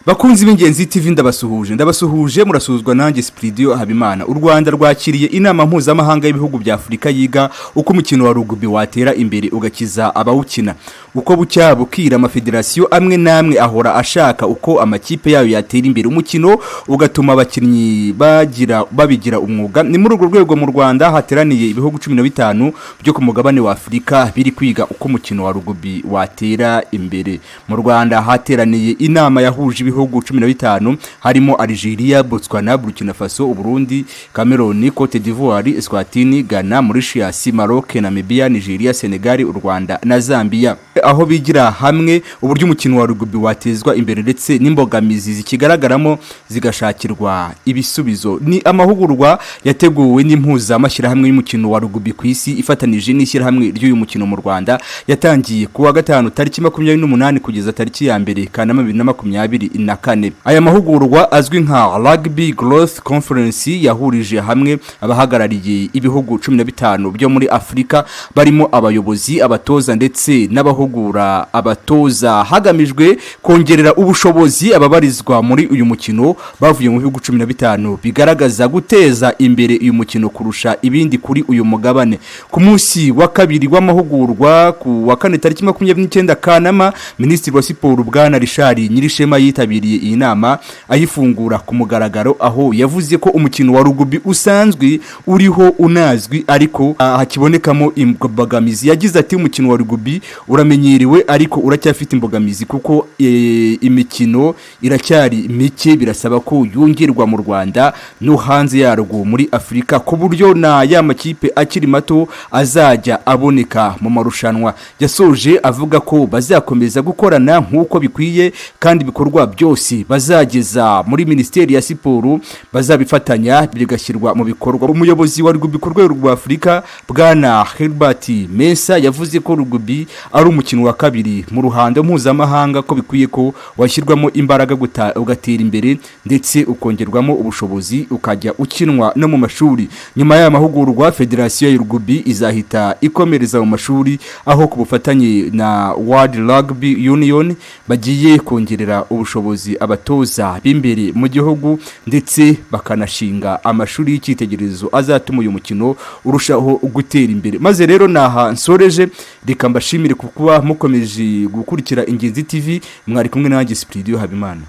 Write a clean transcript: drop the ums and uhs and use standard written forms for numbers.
Bakunzi b'ingenzi TV ndabasuhuje murasuzwa nanjye Spridio Habimana. U Rwanda rwakiriye inama mpuzamahanga y'ibihugu bya Afrika yiga uko umukino wa rugby watera imbere ugakiza abawukina. Uko bucya bukira amafederasiyo amwe namwe ahora ashaka uko amakipe yayo yatera imbere umukino ugatuma abakinnyi babigira umwuga. Ni muri urwo rwego mu Rwanda hateraniye ibihugu 15 byo ku mugabane wa Afrika biri kwiga uko umukino wa rugby watera imbere. Mu Rwanda hateraniye inama yahuje ibihugu 15 harimo Algeria, Botswana, Burkina Faso, Uburundi, Cameroon, Cote d'Ivoire, Eswatini, Ghana, Mauritius, Maroc, Namibia, Nigeria, Senegal, Rwanda na Zambia. Aho bigira hamwe uburyo umukino wa rugby watezwa imbere ndetse n'imbogamizi zikigaragaramo zigashakirwa ibisubizo. Ni amahugurwa yateguwe n'impuzamashyirahamwe y'umukino wa rugby ku isi ifatanije n'ishyirahamwe ry'uyu mukino mu Rwanda, yatangiye kuwa 5 tariki 28 kugeza tariki ya 2 Kanama 2024. Aya mahugurwa azwi nka Rugby Growth Conference yahurije hamwe abahagarariye ibihugu 15 byo muri Afrika barimo abayobozi, abatoza ndetse n'abahugura abatoza, hagamijwe kongerera ubushobozi ababarizwa muri uyu mukino bavuye mu bihugu 15 bigaragaza guteza imbere uyu mukino kurusha ibindi kuri uyu mugabane. Ku munsi wa kabiri w'amahugurwa ku wa 4 tariki 29 Kanama, Minisitiri wa Siporo Bwana Richard Nyirishema yitabiriye iyi nama ayifungura ku mugaragaro, aho yavuze ko umukino wa rugby usanzwe uriho unazwi ariko hakibonekamo imbogamizi. Yagize ati umukino wa rugby uramenyerewe ariko uracyafite imbogamizi kuko imikino iracyari mike, birasaba ko yongerwa mu Rwanda no hanze yarwo muri Afrika ku buryo na ya makipe akiri mato azajya aboneka mu marushanwa. Yasoje avuga ko bazakomeza gukorana nkuko bikwiye kandi bikorwa byose bazageza muri Ministeri ya Siporo bazabifatanya bigashyirwa mu bikorwa. Umuyobozi wa rugby ku rwego rwa Afrika Bwana Herbert Mesa yavuze ko rugby ari umukino wa kabiri mu ruhando mpuzamahanga, ko bikwiye ko washyirwamo imbaraga ugatera imbere ndetse ukongerwamo ubushobozi ukajya ukinwa no mu mashuri. Nyuma ya mahugurwa Federasiyo ya Rugby izahita ikomereza mu mashuri, aho ku bufatanye na World Rugby Union bagiye kongerera ubushobozi abatoza b'imbere mu gihugu ndetse bakanashinga amashuri y'icyitegererezo azatuma uyu mukino urushaho gutera imbere. Maze rero naha nsoreje, reka mbashimire kuba mukomeje gukurikira Ingenzi TV. Mwari kumwe nanjye Spridio Habimana.